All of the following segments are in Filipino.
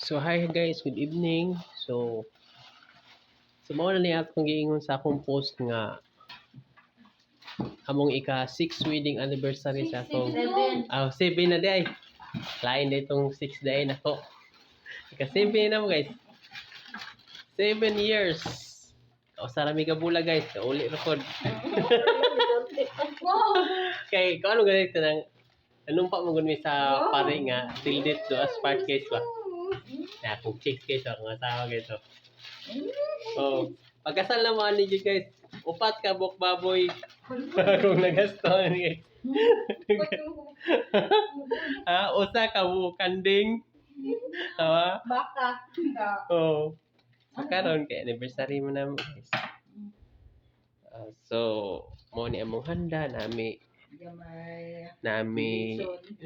So hi guys, good evening. So mao na ni akong giingon sa akong post nga among ika 6 wedding anniversary sa akong 7 na di ay. Lain na itong 6 day na ko. Ika 7 na mo guys. 7 years. Kausara mi ka bula guys, kauli record. Kay kung ano ganito nang nanumpa mo gud mi sa pare nga till date do as part guys ba. Na kung chicks guys akong asawa guys. So, pagkasal naman ninyo guys, upat ka buk baboy. Kung nagaston guys. Usa ka buk kanding. Tawa? Baka. Oh. So, karon kay anniversary mo na mo guys. So, mo ni among handa nami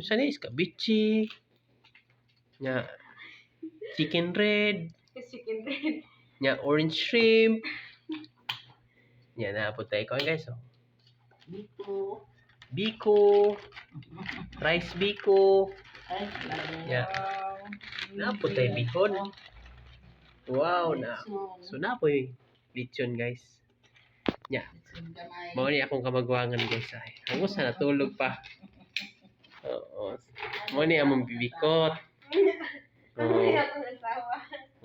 sa ni kabichi nga chicken red nya orange shrimp nya na po tayo guys oh. Biko rice biko nya na po tayo bihon. Wow na so na po yung lechon guys nya mao ni akong kamagwangan guys ay hangos na natulog pa. Oo mao ni among bibikot. Mo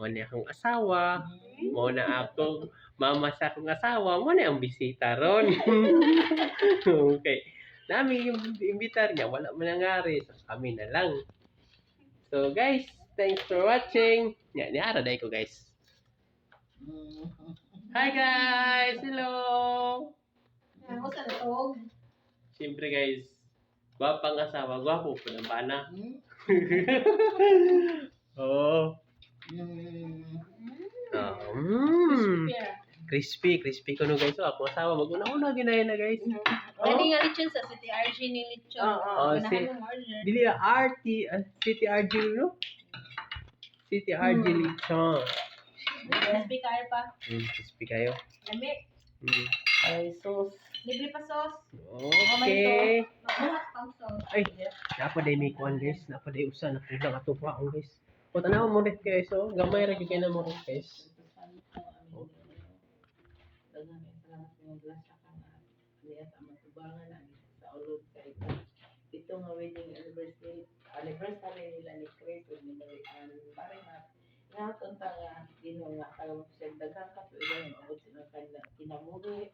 ni akong asawa, mo na akong mama sa akong asawa, mo na ang bisita ron. Okay. Nami yung imbitar niya, wala man nangyari. So, kami na lang. So, guys, thanks for watching. Ni ara day ko, guys. Hi, guys! Hello! Ako sa loob. Siyempre, guys, gwapang asawa, gwapo po ng bana. Oh. Crispy ko no guys. So, ako asawa mag-una-una ginaya na guys. Kani nga lechon sa City RG ni lechon. Dili RT City RG no? City RG lechon. Crispy kayo pa. Crispy kayo. Lami. Ay sauce. Libre pa sauce. Okay. Magbuhat pang sauce. Ay, napaday may kuan guys. Napaday usa na kulang ato pa guys. O tanaw mo rin guys. So, gamay ra gyud kay na mo rin guys. Ito nga wedding anniversary nila ni Chris ni Marian pare nga tunta nga dino nga karon sa daghang katuigan ang abot sila kanila kinabuhi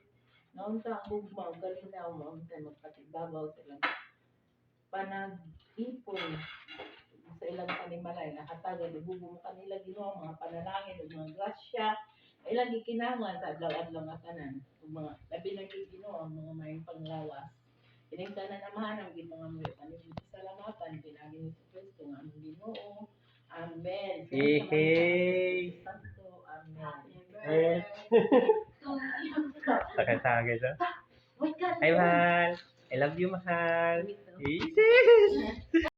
naunta ang bugma galinaw maunta magpatibabaw silang panag-ipon sa ilang panimalay nakataga ibubo mo kanila Ginoo mga panalangin ug mga grasya ilang gikinahanglan sa adlaw-adlaw nga tanan ug mga labi na kay Ginoo ang mga mayong panglawas ining tanan amahan ang mga mga kaning salamatan pinagi ni Kristo nga among Ginoo amen Hey. amen Tagay sa. Hi, mahal. I love you, mahal.